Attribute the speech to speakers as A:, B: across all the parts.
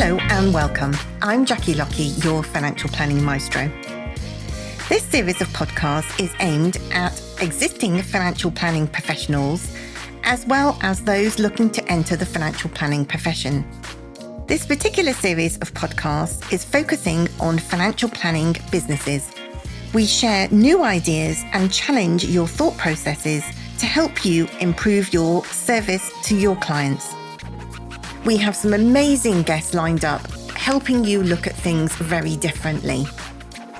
A: Hello and welcome. I'm Jackie Lockie, your financial planning maestro. This series of podcasts is aimed at existing financial planning professionals as well as those looking to enter the financial planning profession. This particular series of podcasts is focusing on financial planning businesses. We share new ideas and challenge your thought processes to help you improve your service to your clients. We have some amazing guests lined up, helping you look at things very differently.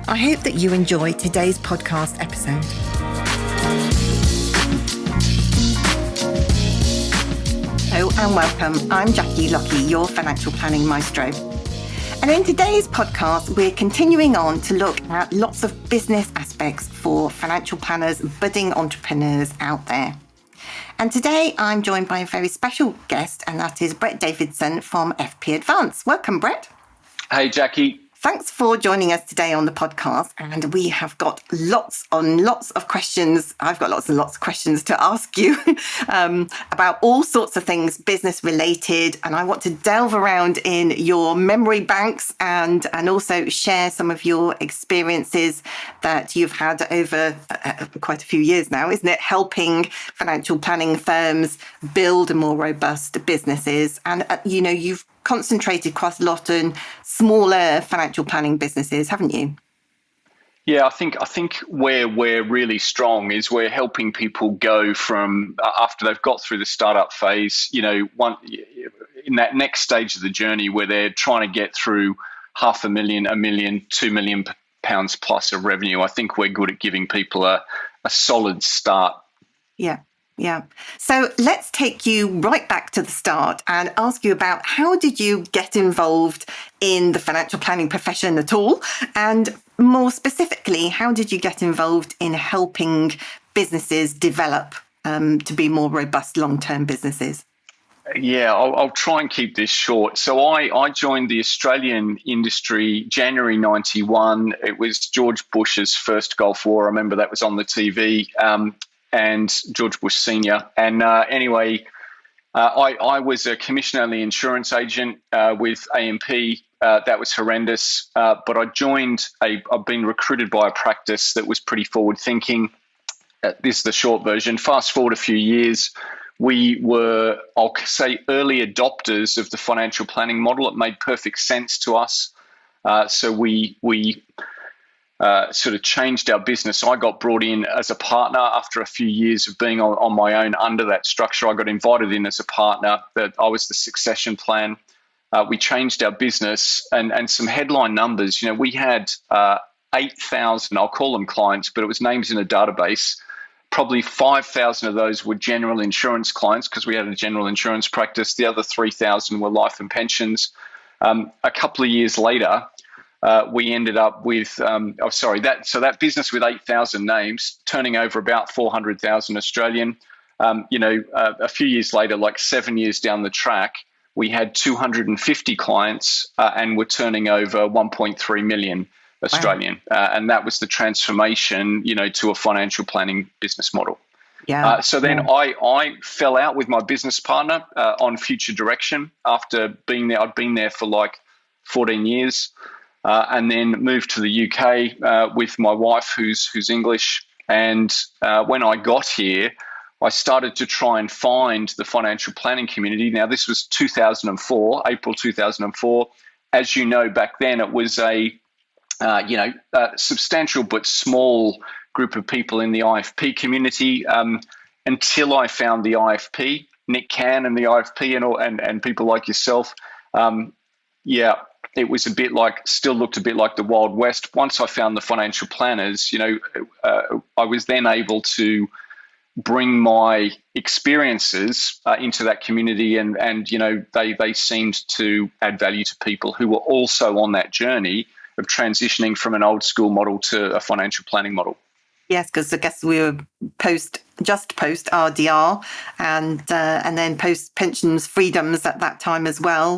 A: I hope that you enjoy today's podcast episode. Hello and welcome. I'm Jackie Lockie, your financial planning maestro. And in today's podcast, we're continuing on to look at lots of business aspects for financial planners, budding entrepreneurs out there. And today I'm joined by a very special guest, and that is Brett Davidson from FP Advance. Welcome, Brett.
B: Hey, Jackie.
A: Thanks for joining us today on the podcast. And we have got lots of questions. I've got lots and lots of questions to ask you about all sorts of things business related. And I want to delve around in your memory banks and also share some of your experiences that you've had over quite a few years now, isn't it? Helping financial planning firms build more robust businesses. And, you've concentrated quite a lot on smaller financial planning businesses, haven't you?
B: Yeah, I think where we're really strong is we're helping people go from after they've got through the startup phase, one in that next stage of the journey where they're trying to get through $500,000, $1 million, £2 million plus of revenue. I think we're good at giving people a solid start.
A: Yeah. So let's take you right back to the start and ask you about how did you get involved in the financial planning profession at all? And more specifically, how did you get involved in helping businesses develop to be more robust long-term businesses?
B: Yeah, I'll try and keep this short. So I joined the Australian industry January 91. It was George Bush's first Gulf War. I remember that was on the TV. And George Bush Senior. And I was a commission-only insurance agent with AMP. That was horrendous. But I've been recruited by a practice that was pretty forward-thinking. This is the short version. Fast forward a few years, we were, I'll say, early adopters of the financial planning model. It made perfect sense to us. So we sort of changed our business. I got brought in as a partner after a few years of being on my own under that structure. I got invited in as a partner. That I was the succession plan. We changed our business and some headline numbers. We had 8,000, I'll call them clients, but it was names in a database. Probably 5,000 of those were general insurance clients because we had a general insurance practice. The other 3,000 were life and pensions. A couple of years later, we ended up with, that business with 8,000 names turning over about 400,000 Australian. A few years later, like 7 years down the track, we had 250 clients and were turning over 1.3 million Australian. Wow. And that was the transformation, to a financial planning business model.
A: Yeah.
B: I fell out with my business partner on future direction after being there. I'd been there for like 14 years. And then moved to the UK with my wife, who's English. And when I got here, I started to try and find the financial planning community. Now, this was 2004, April 2004. As you know, back then it was a substantial but small group of people in the IFP community until I found the IFP, Nick Cann and the IFP and people like yourself. It was still looked a bit like the Wild West. Once I found the financial planners, I was then able to bring my experiences into that community and they seemed to add value to people who were also on that journey of transitioning from an old school model to a financial planning model.
A: Yes, because I guess we were just post RDR and then post pensions freedoms at that time as well.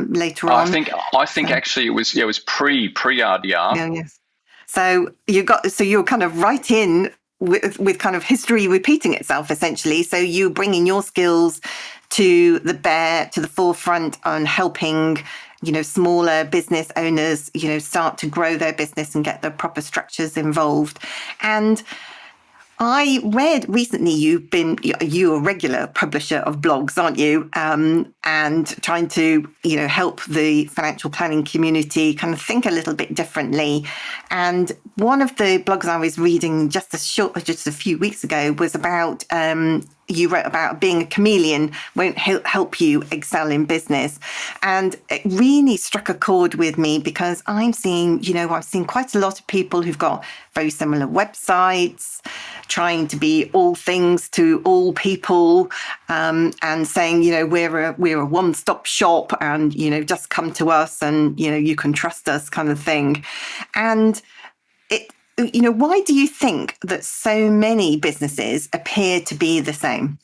A: Later on,
B: I think actually it was pre RDR.
A: Yeah, yes. So you're kind of right in with kind of history repeating itself essentially. So you bringing your skills to the forefront on helping, smaller business owners, start to grow their business and get the proper structures involved. And I read recently you're a regular publisher of blogs, aren't you? And trying to, help the financial planning community kind of think a little bit differently. And one of the blogs I was reading just a few weeks ago was about, you wrote about being a chameleon won't help you excel in business. And it really struck a chord with me because I've seen quite a lot of people who've got very similar websites, trying to be all things to all people, and saying, we're a one-stop shop and, just come to us and, you can trust us kind of thing. And why do you think that so many businesses appear to be the same?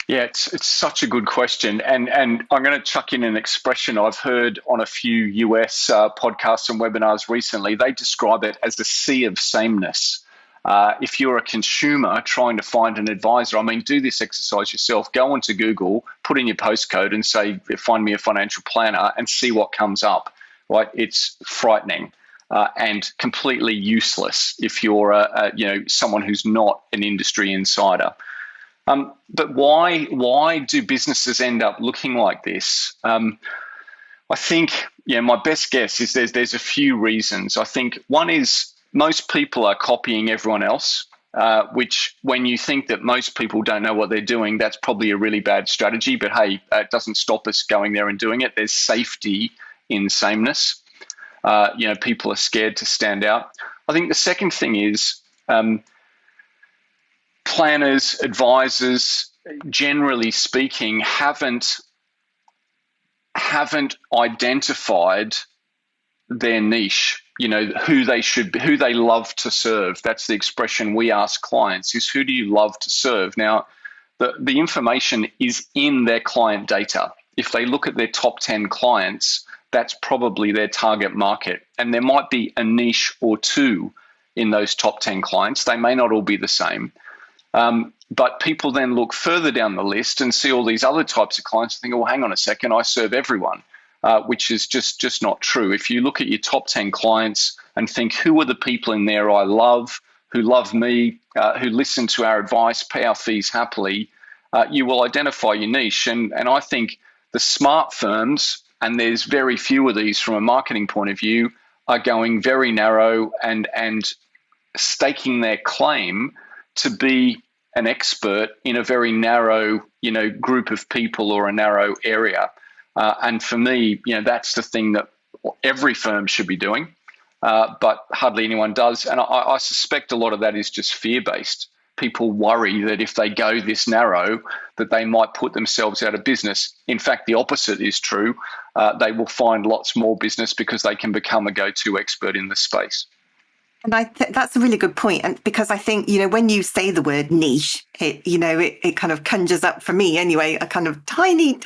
B: Yeah, it's such a good question. And I'm going to chuck in an expression I've heard on a few US podcasts and webinars recently. They describe it as the sea of sameness. If you're a consumer trying to find an advisor, do this exercise yourself. Go onto Google, put in your postcode and say, find me a financial planner and see what comes up, right? It's frightening. And completely useless if you're someone who's not an industry insider. But why do businesses end up looking like this? I think my best guess is there's a few reasons. I think one is most people are copying everyone else, which when you think that most people don't know what they're doing, that's probably a really bad strategy. But hey, it doesn't stop us going there and doing it. There's safety in sameness. People are scared to stand out. I think the second thing is planners, advisors, generally speaking, haven't identified their niche. Who they love to serve. That's the expression we ask clients: is who do you love to serve? Now, the information is in their client data. If they look at their top 10 clients, that's probably their target market. And there might be a niche or two in those top 10 clients. They may not all be the same. But people then look further down the list and see all these other types of clients and think, well, hang on a second, I serve everyone, which is just not true. If you look at your top 10 clients and think, who are the people in there I love, who love me, who listen to our advice, pay our fees happily, you will identify your niche. And I think the smart firms, and there's very few of these from a marketing point of view, are going very narrow and staking their claim to be an expert in a very narrow, group of people or a narrow area. And for me, that's the thing that every firm should be doing, but hardly anyone does. And I suspect a lot of that is just fear-based. People worry that if they go this narrow, that they might put themselves out of business. In fact, the opposite is true. They will find lots more business because they can become a go-to expert in the space.
A: And that's a really good point. And because I think, when you say the word niche, it kind of conjures up for me anyway, a kind of tiny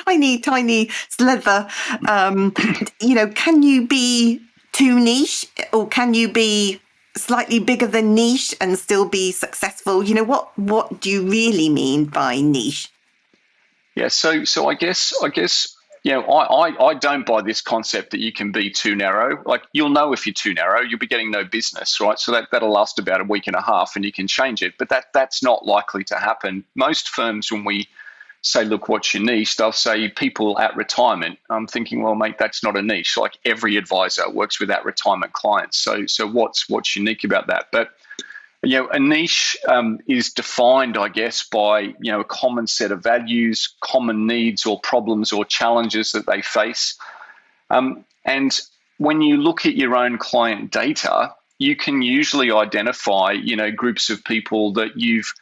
A: sliver. Can you be too niche, or can you be slightly bigger than niche and still be successful? What do you really mean by niche?
B: Yeah, so I guess I don't buy this concept that you can be too narrow. Like, you'll know if you're too narrow, you'll be getting no business, right? So that'll last about a week and a half and you can change it. But that's not likely to happen. Most firms, when we say, look, what's your niche? They'll say people at retirement. I'm thinking, well, mate, that's not a niche. Like, every advisor works with at retirement clients. So what's unique about that? But a niche is defined, I guess, by a common set of values, common needs or problems or challenges that they face. And when you look at your own client data, you can usually identify groups of people that you've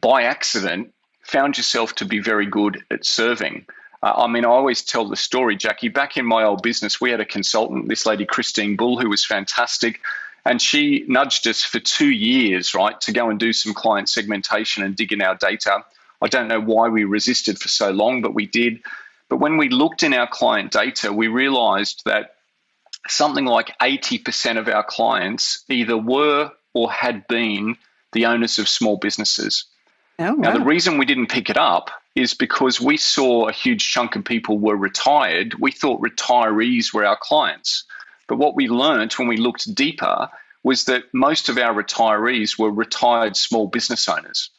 B: by accident found yourself to be very good at serving. I always tell the story, Jackie. Back in my old business, we had a consultant, this lady Christine Bull, who was fantastic. And she nudged us for 2 years, right, to go and do some client segmentation and dig in our data. I don't know why we resisted for so long, but we did. But when we looked in our client data, we realized that something like 80% of our clients either were or had been the owners of small businesses.
A: Oh, wow.
B: Now, the reason we didn't pick it up is because we saw a huge chunk of people were retired. We thought retirees were our clients. But what we learned when we looked deeper was that most of our retirees were retired small business owners.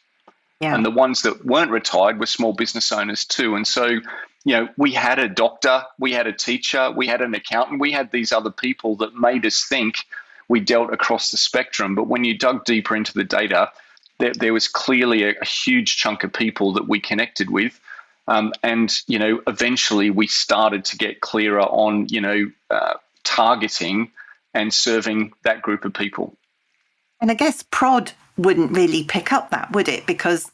A: Yeah.
B: And the ones that weren't retired were small business owners too. And so, we had a doctor, we had a teacher, we had an accountant, we had these other people that made us think we dealt across the spectrum. But when you dug deeper into the data, there was clearly a huge chunk of people that we connected with. And eventually we started to get clearer on, targeting and serving that group of people.
A: And I guess prod wouldn't really pick up that, would it? Because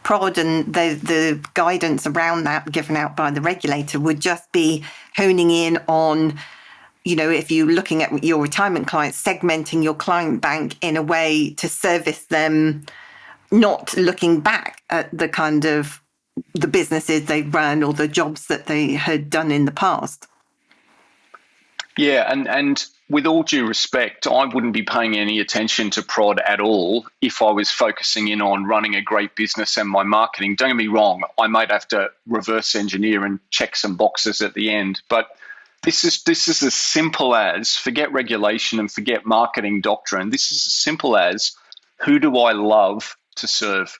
A: prod and the guidance around that given out by the regulator would just be honing in on, if you're looking at your retirement clients, segmenting your client bank in a way to service them, not looking back at the kind of the businesses they run or the jobs that they had done in the past.
B: Yeah, and with all due respect, I wouldn't be paying any attention to prod at all if I was focusing in on running a great business and my marketing. Don't get me wrong, I might have to reverse engineer and check some boxes at the end, but this is as simple as, forget regulation and forget marketing doctrine. This is as simple as, who do I love to serve?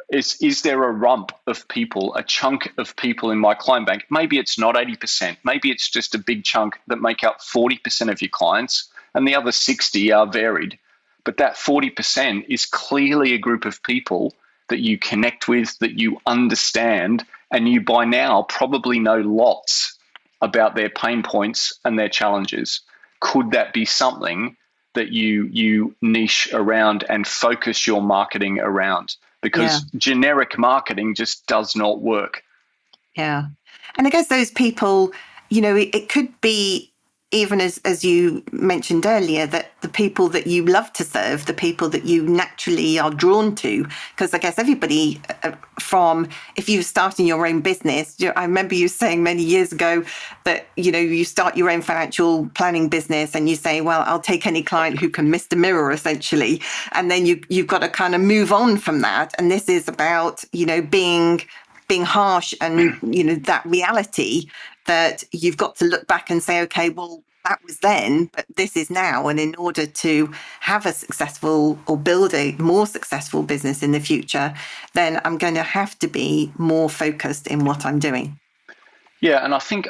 B: Is there a rump of people, a chunk of people in my client bank? Maybe it's not 80%. Maybe it's just a big chunk that make up 40% of your clients, and the other 60 are varied. But that 40% is clearly a group of people that you connect with, that you understand, and you by now probably know lots about their pain points and their challenges. Could that be something that you niche around and focus your marketing around? Because generic marketing just does not work.
A: Yeah. And I guess those people, it could be, even as you mentioned earlier, that the people that you love to serve, the people that you naturally are drawn to, because I guess everybody if you're starting your own business, I remember you saying many years ago that, you start your own financial planning business and you say, well, I'll take any client who can miss the mirror, essentially. And then you've got to kind of move on from that. And this is about, being harsh and, that reality that you've got to look back and say, okay, well, that was then, but this is now. And in order to have a successful or build a more successful business in the future, then I'm going to have to be more focused in what I'm doing.
B: Yeah, and I think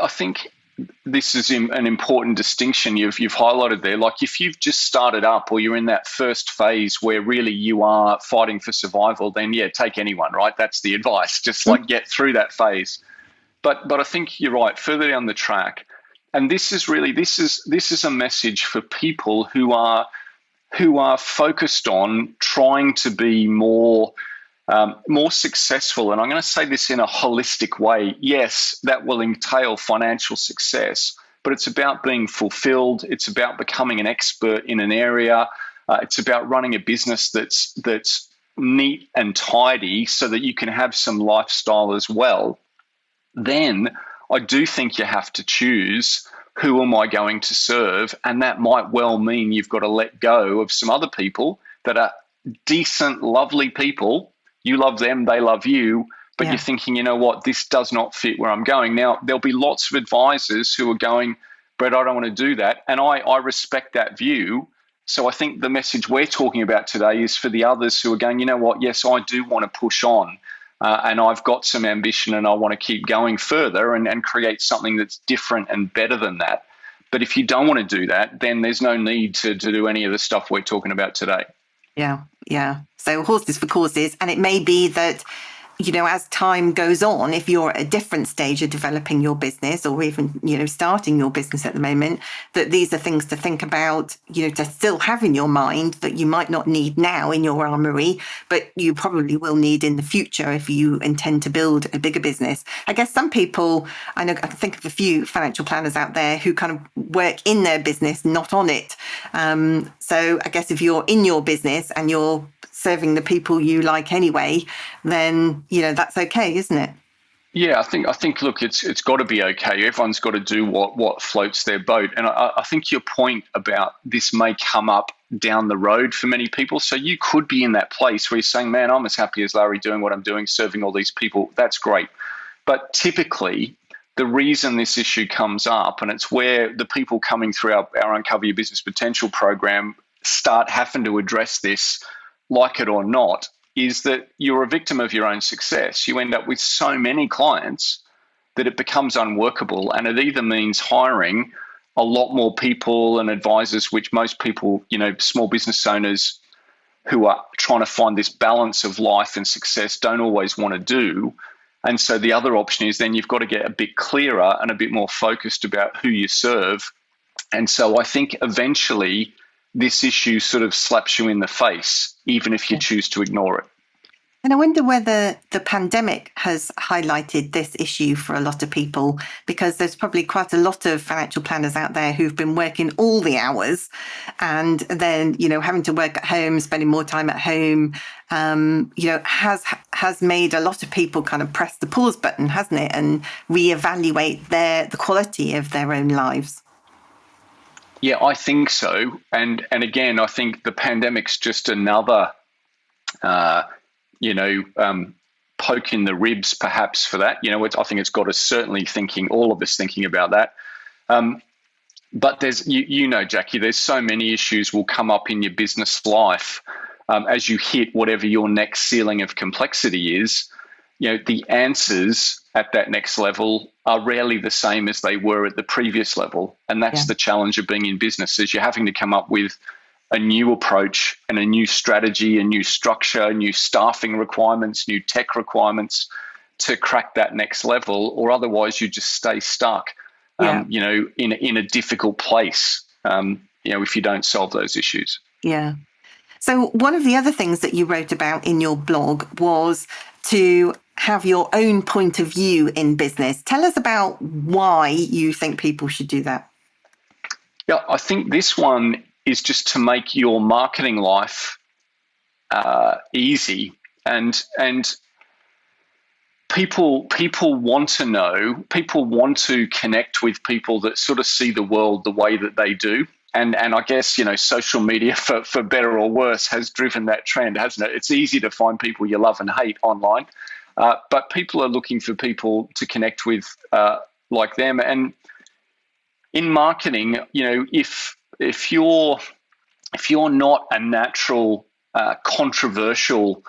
B: this is an important distinction you've highlighted there. Like if you've just started up or you're in that first phase where really you are fighting for survival, then take anyone, right? That's the advice. Just get through that phase. But I think you're right. Further down the track, and this is a message for people who are focused on trying to be more successful. And I'm going to say this in a holistic way. Yes, that will entail financial success, but it's about being fulfilled. It's about becoming an expert in an area. It's about running a business that's neat and tidy so that you can have some lifestyle as well. Then I do think you have to choose, who am I going to serve? And that might well mean you've got to let go of some other people that are decent, lovely people. You love them, they love you, but you're thinking, you know what, this does not fit where I'm going. Now, there'll be lots of advisors who are going, Brett, I don't want to do that. And I respect that view. So I think the message we're talking about today is for the others who are going, you know what, yes, I do want to push on. And I've got some ambition and I want to keep going further and create something that's different and better than that. But if you don't want to do that, then there's no need to do any of the stuff we're talking about today.
A: Yeah. So horses for courses. And it may be that, as time goes on, if you're at a different stage of developing your business or even, starting your business at the moment, that these are things to think about, to still have in your mind that you might not need now in your armory, but you probably will need in the future if you intend to build a bigger business. I guess some people, I can think of a few financial planners out there who kind of work in their business, not on it. So I guess if you're in your business and you're serving the people you like anyway, then that's okay, isn't it?
B: Yeah, I think look, it's got to be okay. Everyone's got to do what floats their boat. And I think your point about this may come up down the road for many people. So you could be in that place where you're saying, man, I'm as happy as Larry doing what I'm doing, serving all these people. That's great. But typically, the reason this issue comes up, and it's where the people coming through our Uncover Your Business Potential program start having to address this, like it or not, is that you're a victim of your own success. You end up with so many clients that it becomes unworkable, and it either means hiring a lot more people and advisors, which most people, small business owners who are trying to find this balance of life and success don't always want to do. And so the other option is then you've got to get a bit clearer and a bit more focused about who you serve. And so I think eventually this issue sort of slaps you in the face, even if you choose to ignore it.
A: And I wonder whether the pandemic has highlighted this issue for a lot of people, because there's probably quite a lot of financial planners out there who've been working all the hours and then, having to work at home, spending more time at home, has made a lot of people kind of press the pause button, hasn't it? And reevaluate the quality of their own lives.
B: Yeah, I think so. And again, I think the pandemic's just another poke in the ribs, perhaps, for that. I think it's got us certainly thinking, all of us thinking about that. But there's, Jackie, there's so many issues will come up in your business life as you hit whatever your next ceiling of complexity is. The answers at that next level are rarely the same as they were at the previous level. And that's the challenge of being in business, is you're having to come up with a new approach and a new strategy, a new structure, new staffing requirements, new tech requirements to crack that next level, or otherwise you just stay stuck, in a difficult place, if you don't solve those issues.
A: Yeah. So one of the other things that you wrote about in your blog was to have your own point of view in business. Tell us about why you think people should do that.
B: Yeah, I think this one is just to make your marketing life easy, and people want to know, people want to connect with people that sort of see the world the way that they do. And I guess, social media, for better or worse, has driven that trend, hasn't it? It's easy to find people you love and hate online, but people are looking for people to connect with like them. And in marketing, if you're not a natural, controversial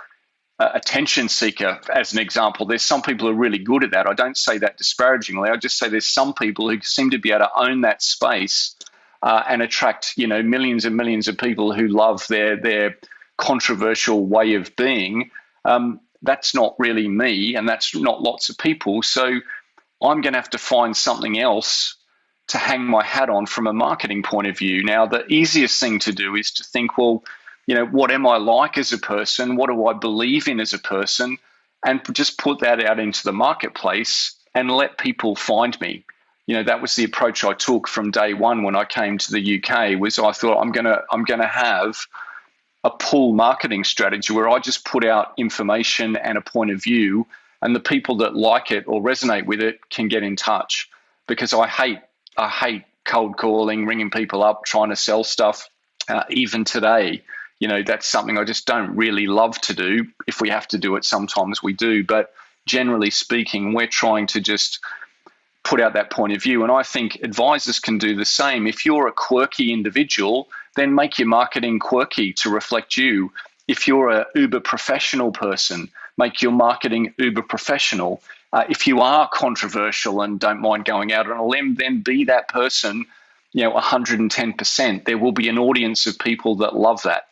B: attention seeker, as an example, there's some people who are really good at that. I don't say that disparagingly. I just say there's some people who seem to be able to own that space and attract, millions and millions of people who love their controversial way of being. That's not really me, and that's not lots of people. So I'm going to have to find something else to hang my hat on from a marketing point of view. Now, the easiest thing to do is to think, well, what am I like as a person? What do I believe in as a person? And just put that out into the marketplace and let people find me. That was the approach I took from day one when I came to the UK. Was I thought I'm gonna have a pull marketing strategy where I just put out information and a point of view, and the people that like it or resonate with it can get in touch. Because I hate cold calling, ringing people up, trying to sell stuff. Even today, that's something I just don't really love to do. If we have to do it, sometimes we do. But generally speaking, we're trying to just put out that point of view. And I think advisors can do the same. If you're a quirky individual, then make your marketing quirky to reflect you. If you're a uber professional person, make your marketing uber professional. If you are controversial and don't mind going out on a limb, then be that person, 110%. There will be an audience of people that love that.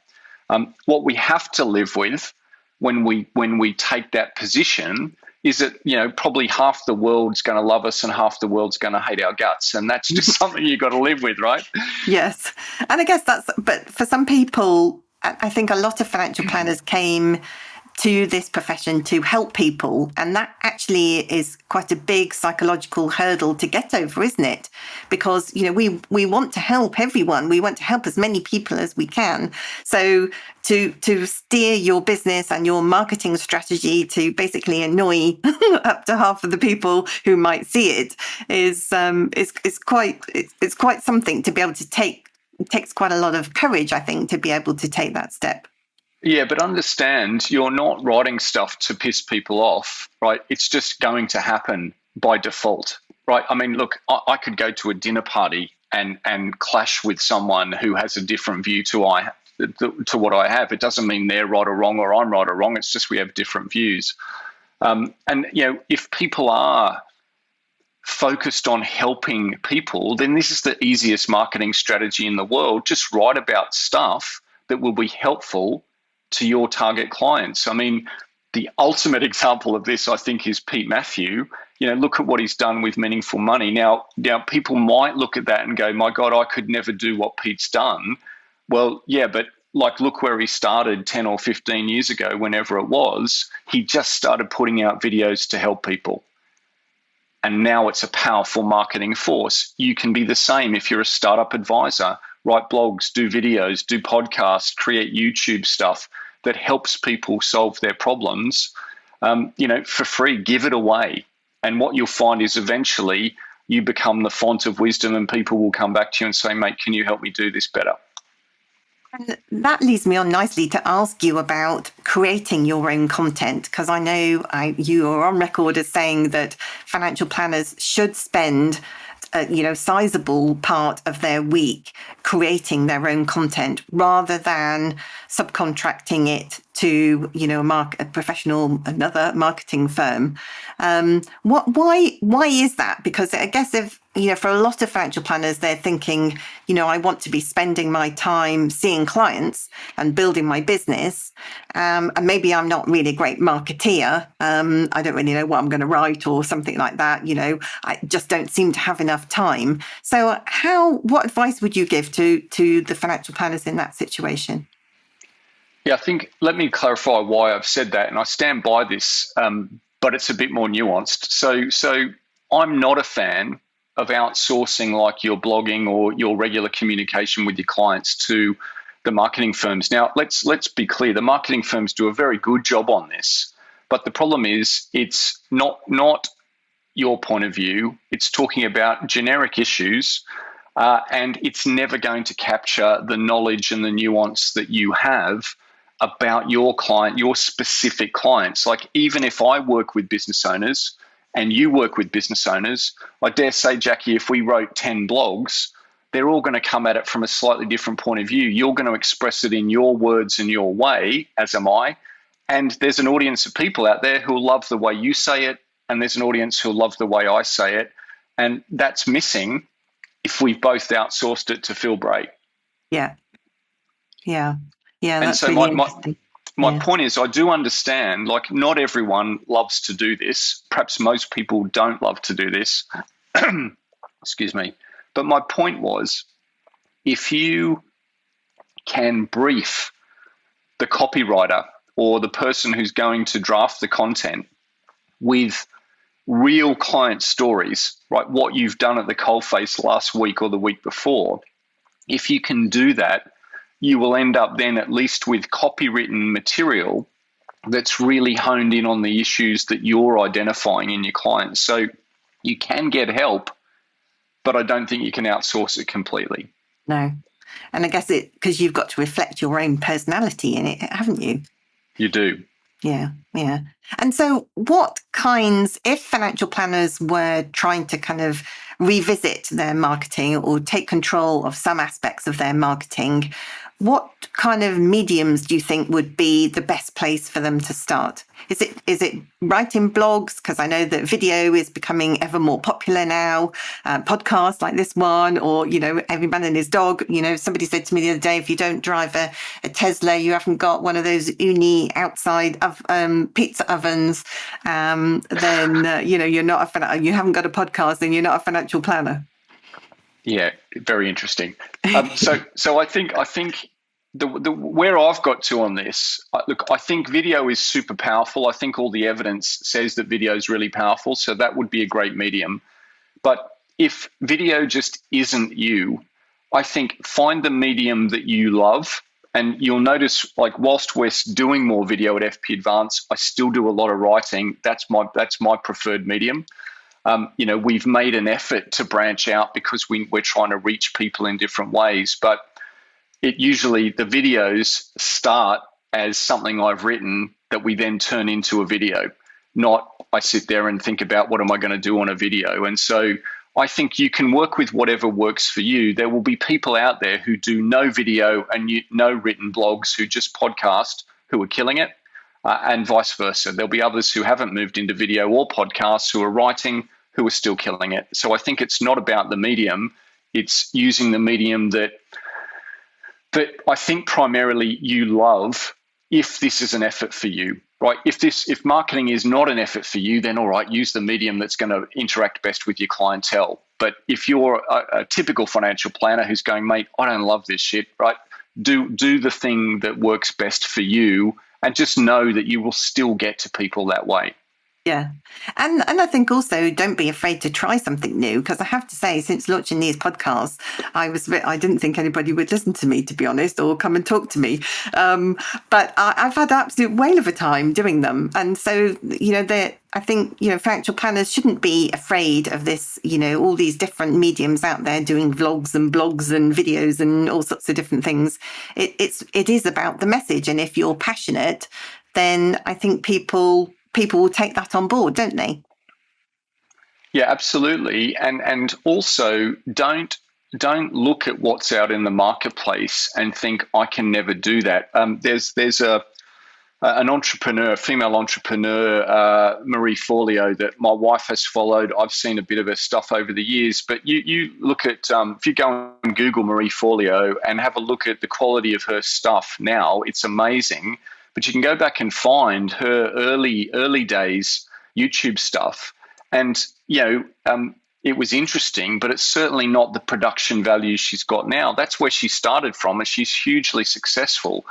B: What we have to live with when we take that position is that, probably half the world's going to love us and half the world's going to hate our guts. And that's just something you've got to live with, right?
A: Yes. And I guess but for some people, I think a lot of financial planners came to this profession to help people. And that actually is quite a big psychological hurdle to get over, isn't it? Because, we want to help everyone. We want to help as many people as we can. So to steer your business and your marketing strategy to basically annoy up to half of the people who might see it is quite something to be able to take takes quite a lot of courage, I think, to be able to take that step.
B: Yeah, but understand, you're not writing stuff to piss people off, right? It's just going to happen by default, right? I mean, look, I could go to a dinner party and clash with someone who has a different view to what I have. It doesn't mean they're right or wrong or I'm right or wrong. It's just we have different views. And, if people are focused on helping people, then this is the easiest marketing strategy in the world. Just write about stuff that will be helpful to your target clients. I mean, the ultimate example of this, I think, is Pete Matthew. Look at what he's done with Meaningful Money. Now, people might look at that and go, my God, I could never do what Pete's done. Well, yeah, but look where he started 10 or 15 years ago, whenever it was. He just started putting out videos to help people. And now it's a powerful marketing force. You can be the same if you're a startup advisor. Write blogs, do videos, do podcasts, create YouTube stuff that helps people solve their problems, for free. Give it away. And what you'll find is eventually you become the font of wisdom and people will come back to you and say, mate, can you help me do this better?
A: And that leads me on nicely to ask you about creating your own content, because I know you are on record as saying that financial planners should spend a sizable part of their week creating their own content rather than subcontracting it to another marketing firm. Why is that? Because I guess if for a lot of financial planners, they're thinking, I want to be spending my time seeing clients and building my business. And maybe I'm not really a great marketeer. I don't really know what I'm going to write or something like that. I just don't seem to have enough time. So what advice would you give to the financial planners in that situation?
B: Yeah, I think, let me clarify why I've said that, and I stand by this, but it's a bit more nuanced. So I'm not a fan of outsourcing like your blogging or your regular communication with your clients to the marketing firms. Now, let's be clear, the marketing firms do a very good job on this, but the problem is it's not your point of view. It's talking about generic issues, and it's never going to capture the knowledge and the nuance that you have about your client, your specific clients. Like, even if I work with business owners and you work with business owners, I dare say, Jackie, if we wrote 10 blogs, they're all going to come at it from a slightly different point of view. You're going to express it in your words and your way, as am I. And there's an audience of people out there who will love the way you say it, and there's an audience who'll love the way I say it. And that's missing if we've both outsourced it to Phil Bray.
A: Yeah.
B: And
A: that's
B: so
A: really interesting.
B: My point is, I do understand, not everyone loves to do this. Perhaps most people don't love to do this. Excuse me. But my point was, if you can brief the copywriter or the person who's going to draft the content with real client stories, right, what you've done at the coalface last week or the week before, if you can do that, you will end up then at least with copywritten material that's really honed in on the issues that you're identifying in your clients. So you can get help, but I don't think you can outsource it completely.
A: No. And I guess because you've got to reflect your own personality in it, haven't you?
B: You do.
A: Yeah. And so if financial planners were trying to kind of revisit their marketing or take control of some aspects of their marketing, what kind of mediums do you think would be the best place for them to start? Is it writing blogs? Because I know that video is becoming ever more popular now. Podcasts like this one, or every man and his dog. Somebody said to me the other day, if you don't drive a Tesla, you haven't got one of those uni outside of pizza ovens. Then you're not you haven't got a podcast, then you're not a financial planner.
B: Yeah, very interesting. So I think the where I've got to on this, I think video is super powerful. I think all the evidence says that video is really powerful, so that would be a great medium. But if video just isn't you, I think find the medium that you love. And you'll notice, whilst we're doing more video at FP Advance, I still do a lot of writing. That's my preferred medium. We've made an effort to branch out because we're trying to reach people in different ways. But it usually, the videos start as something I've written that we then turn into a video, not I sit there and think about what am I going to do on a video. And so I think you can work with whatever works for you. There will be people out there who do no video and no written blogs, who just podcast, who are killing it, and vice versa. There'll be others who haven't moved into video or podcasts, who are writing, who are still killing it. So I think it's not about the medium. It's using the medium that I think primarily you love, if this is an effort for you, right? If marketing is not an effort for you, then all right, use the medium that's going to interact best with your clientele. But if you're a typical financial planner who's going, mate, I don't love this shit, right? Do the thing that works best for you, and just know that you will still get to people that way.
A: Yeah. And I think also don't be afraid to try something new, because I have to say, since launching these podcasts, I didn't think anybody would listen to me, to be honest, or come and talk to me. But I've had an absolute whale of a time doing them. And so, I think, financial planners shouldn't be afraid of this, all these different mediums out there doing vlogs and blogs and videos and all sorts of different things. It is about the message. And if you're passionate, then I think people will take that on board, don't they?
B: Yeah, absolutely. And also don't look at what's out in the marketplace and think I can never do that. There's an entrepreneur, a female entrepreneur, Marie Forleo, that my wife has followed. I've seen a bit of her stuff over the years, but you look at, if you go and Google Marie Forleo and have a look at the quality of her stuff now, it's amazing. But you can go back and find her early days YouTube stuff, and it was interesting, but it's certainly not the production value she's got now. That's where she started from, and she's hugely successful.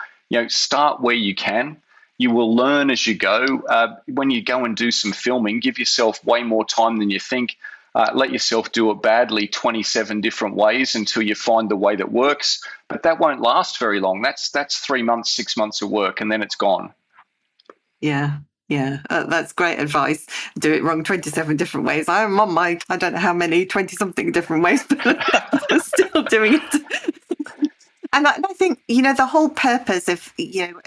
B: Start where you can. You will learn as you go. When you go and do some filming, give yourself way more time than you think. Let yourself do it badly 27 different ways until you find the way that works. But that won't last very long. That's 3 months, 6 months of work, and then it's gone.
A: Yeah. That's great advice. Do it wrong 27 different ways. I'm on I don't know how many, 20-something different ways, but I'm still doing it. And I think, the whole purpose of,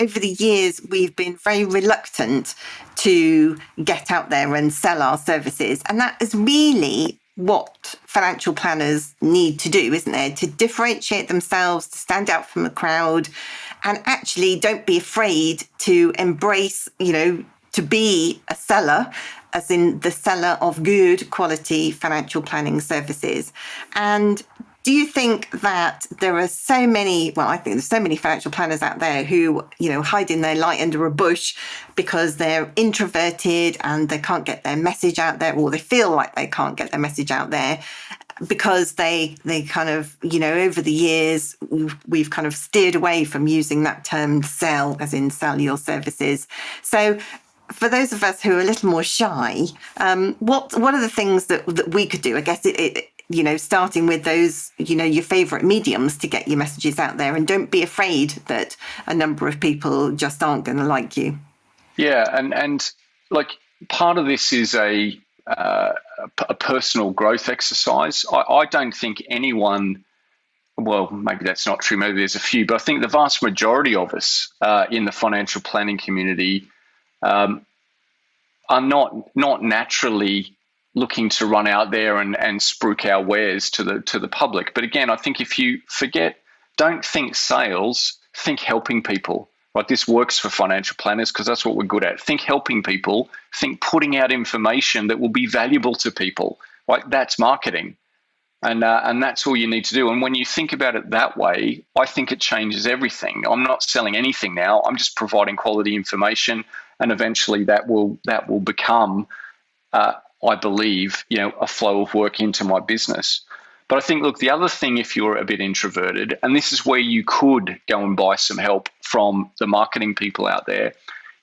A: over the years, we've been very reluctant to get out there and sell our services. And that is really what financial planners need to do, isn't it? To differentiate themselves, to stand out from the crowd, and actually don't be afraid to embrace, to be a seller, as in the seller of good quality financial planning services. And do you think that there are so many, I think there's so many financial planners out there who, hide in their light under a bush because they're introverted and they can't get their message out there, or they feel like they can't get their message out there because they kind of, over the years, we've kind of steered away from using that term sell, as in sell your services. So for those of us who are a little more shy, what are the things that we could do? I guess starting with those, your favorite mediums to get your messages out there, and don't be afraid that a number of people just aren't going to like you.
B: Yeah. And like part of this is a personal growth exercise. I don't think anyone, well, maybe that's not true. Maybe there's a few, but I think the vast majority of us in the financial planning community are not naturally looking to run out there and spruik our wares to the public. But again, I think if you don't think sales, think helping people. Right? This works for financial planners because that's what we're good at. Think helping people, think putting out information that will be valuable to people. Right? That's marketing. And that's all you need to do. And when you think about it that way, I think it changes everything. I'm not selling anything now. I'm just providing quality information, and eventually that will become I believe, a flow of work into my business. But I think, look, the other thing, if you're a bit introverted, and this is where you could go and buy some help from the marketing people out there,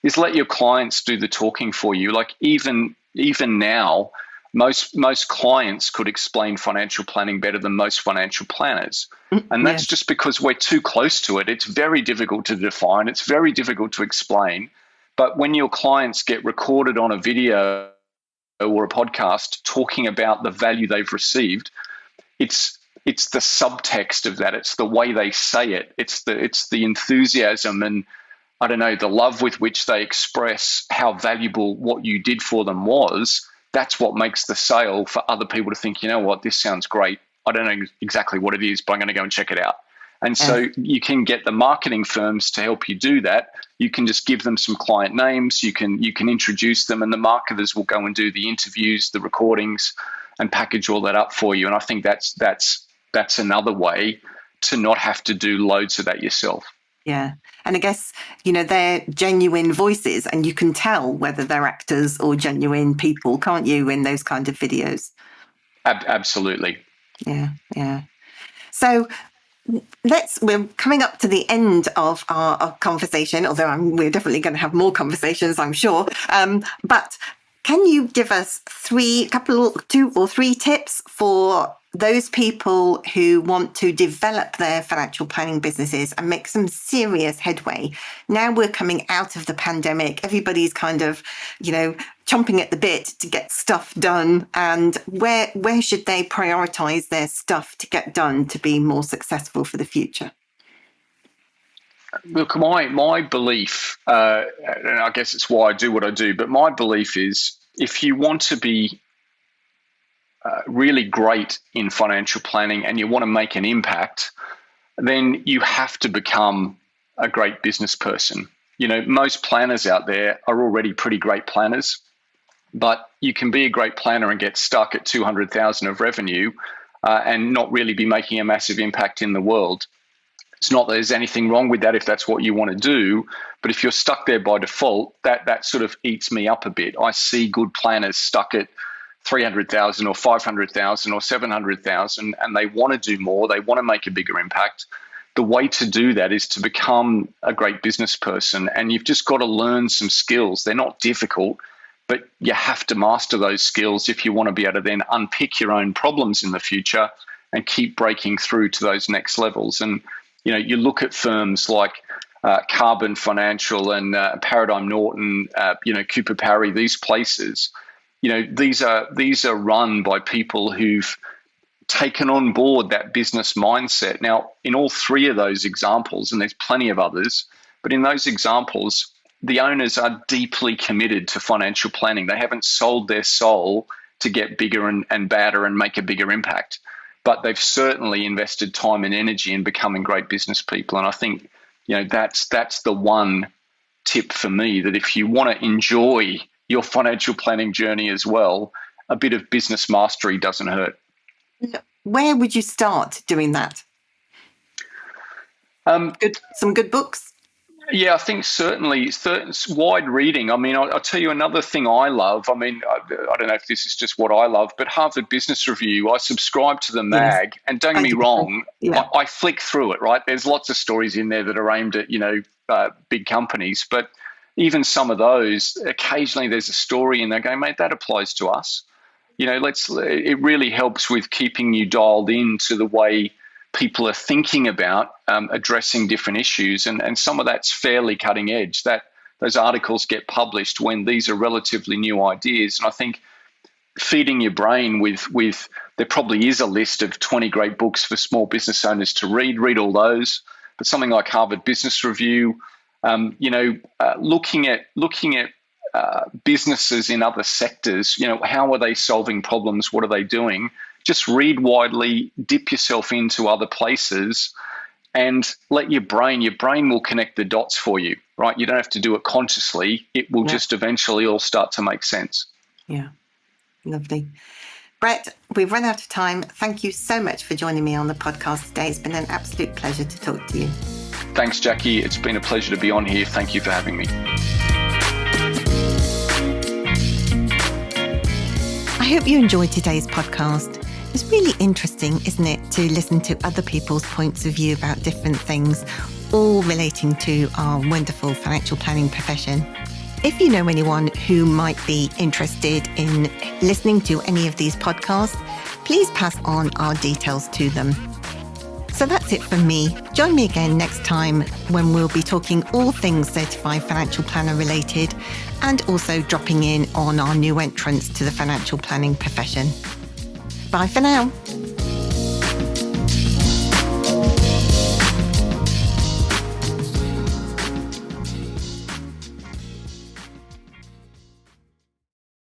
B: is let your clients do the talking for you. Like even now, most clients could explain financial planning better than most financial planners. And that's just because we're too close to it. It's very difficult to define. It's very difficult to explain. But when your clients get recorded on a video or a podcast talking about the value they've received, it's it's the subtext of that. It's the way they say it. It's the enthusiasm and, I don't know, the love with which they express how valuable what you did for them was. That's what makes the sale for other people to think, you know what, this sounds great. I don't know exactly what it is, but I'm going to go and check it out. And so you can get the marketing firms to help you do that. You can just give them some client names. You can introduce them, and the marketers will go and do the interviews, the recordings, and package all that up for you. And I think that's another way to not have to do loads of that yourself.
A: Yeah. And I guess, they're genuine voices, and you can tell whether they're actors or genuine people, can't you, in those kind of videos?
B: Absolutely.
A: Yeah. So we're coming up to the end of our conversation, although we're definitely going to have more conversations, I'm sure. But can you give us 2 or 3 tips for those people who want to develop their financial planning businesses and make some serious headway? Now we're coming out of the pandemic. Everybody's kind of, chomping at the bit to get stuff done. And where should they prioritize their stuff to get done to be more successful for the future?
B: Look, my belief, and I guess it's why I do what I do, but my belief is if you want to be really great in financial planning and you want to make an impact, then you have to become a great business person. Most planners out there are already pretty great planners, but you can be a great planner and get stuck at 200,000 of revenue and not really be making a massive impact in the world. It's not that there's anything wrong with that if that's what you want to do, but if you're stuck there by default, that sort of eats me up a bit. I see good planners stuck at 300,000 or 500,000 or 700,000, and they want to do more. They want to make a bigger impact. The way to do that is to become a great business person, and you've just got to learn some skills. They're not difficult, but you have to master those skills if you want to be able to then unpick your own problems in the future and keep breaking through to those next levels. And you look at firms like Carbon Financial and Paradigm Norton, Cooper Parry, these places. These are run by people who've taken on board that business mindset. Now, in all 3 of those examples, and there's plenty of others, but in those examples, the owners are deeply committed to financial planning. They haven't sold their soul to get bigger and badder and make a bigger impact, but they've certainly invested time and energy in becoming great business people. And I think, that's the one tip for me, that if you want to enjoy your financial planning journey as well, a bit of business mastery doesn't hurt.
A: Where would you start doing that? Some good books?
B: Yeah, I think certainly it's wide reading. I mean, I'll tell you another thing I love. I mean, I don't know if this is just what I love, but Harvard Business Review, I subscribe to the mag, and don't get me wrong, I flick through it, right? There's lots of stories in there that are aimed at, big companies, but even some of those, occasionally there's a story in there going, mate, that applies to us. It really helps with keeping you dialed into the way people are thinking about addressing different issues. And some of that's fairly cutting edge. Those articles get published when these are relatively new ideas. And I think feeding your brain with there probably is a list of 20 great books for small business owners to read all those. But something like Harvard Business Review, looking at businesses in other sectors, how are they solving problems? What are they doing? Just read widely, dip yourself into other places, and let your brain will connect the dots for you, right? You don't have to do it consciously. It will just eventually all start to make sense. Yeah.
A: Lovely. Brett, we've run out of time. Thank you so much for joining me on the podcast today. It's been an absolute pleasure to talk to you.
B: Thanks, Jackie. It's been a pleasure to be on here. Thank you for having me.
A: I hope you enjoyed today's podcast. It's really interesting, isn't it, to listen to other people's points of view about different things, all relating to our wonderful financial planning profession. If you know anyone who might be interested in listening to any of these podcasts, please pass on our details to them. So that's it from me. Join me again next time when we'll be talking all things certified financial planner related, and also dropping in on our new entrants to the financial planning profession. Bye for now.